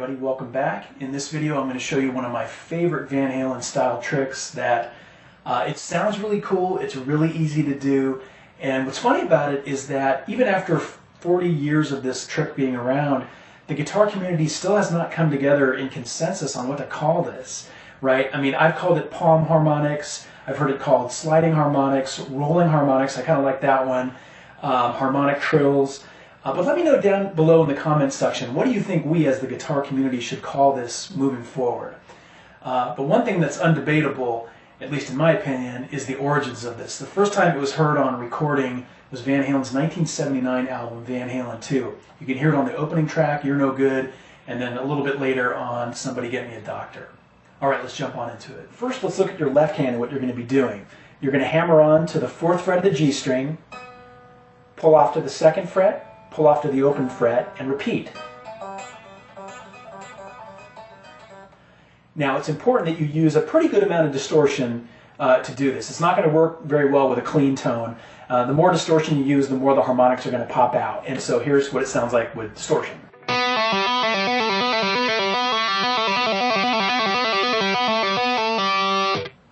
everybody, welcome back. In this video I'm going to show you one of my favorite Van Halen style tricks that it sounds really cool, it's really easy to do, and what's funny about it is that even after 40 years of this trick being around, the guitar community still has not come together in consensus on what to call this, right? I mean, I've called it palm harmonics, I've heard it called sliding harmonics, rolling harmonics, I kind of like that one, harmonic trills. But let me know down below in the comments section, what do you think we as the guitar community should call this moving forward? But one thing that's undebatable, at least in my opinion, is the origins of this. The first time it was heard on recording was Van Halen's 1979 album, Van Halen 2. You can hear it on the opening track, You're No Good, and then a little bit later on Somebody Get Me a Doctor. All right, let's jump on into it. First, let's look at your left hand and what you're going to be doing. You're going to hammer on to the 4th fret of the G string, pull off to the 2nd fret, pull off to the open fret, and repeat. Now, it's important that you use a pretty good amount of distortion to do this. It's not going to work very well with a clean tone. The more distortion you use, the more the harmonics are going to pop out. And so here's what it sounds like with distortion.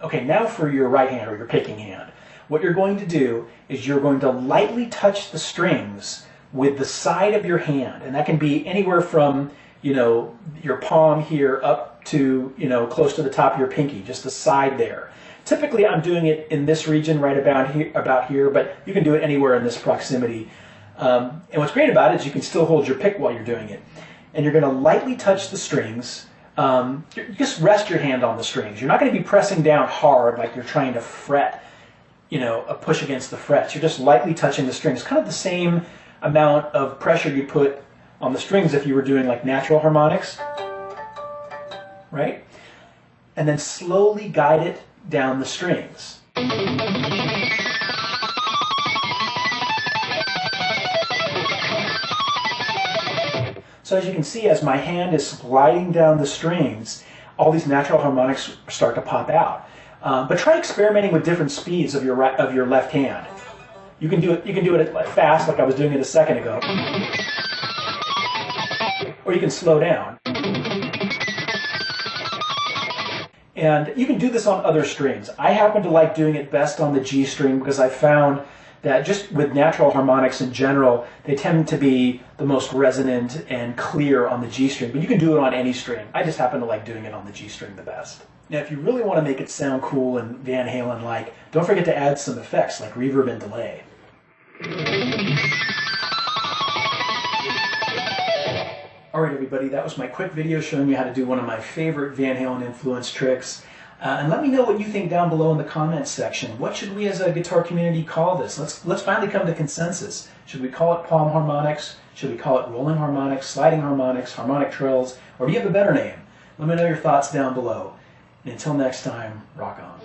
Okay, now for your right hand or your picking hand. What you're going to do is you're going to lightly touch the strings with the side of your hand, and that can be anywhere from, you know, your palm here up to, you know, close to the top of your pinky, just the side there. Typically I'm doing it in this region right about here, but you can do it anywhere in this proximity. And what's great about it is you can still hold your pick while you're doing it. And you're going to lightly touch the strings. Just rest your hand on the strings. You're not going to be pressing down hard like you're trying to fret, you know, a push against the frets. You're just lightly touching the strings, kind of the same amount of pressure you put on the strings if you were doing like natural harmonics, right? And then slowly guide it down the strings. So as you can see, as my hand is sliding down the strings, all these natural harmonics start to pop out. But try experimenting with different speeds of your left hand. You can do it fast, like I was doing it a second ago, or you can slow down. And you can do this on other strings. I happen to like doing it best on the G string because I found that just with natural harmonics in general, they tend to be the most resonant and clear on the G string, but you can do it on any string. I just happen to like doing it on the G string the best. Now, if you really want to make it sound cool and Van Halen-like, don't forget to add some effects like reverb and delay. Alright everybody, that was my quick video showing you how to do one of my favorite Van Halen influence tricks. And let me know what you think down below in the comments section. What should we as a guitar community call this? Let's finally come to consensus. Should we call it palm harmonics? Should we call it rolling harmonics, sliding harmonics, harmonic trills? Or do you have a better name? Let me know your thoughts down below. And until next time, rock on.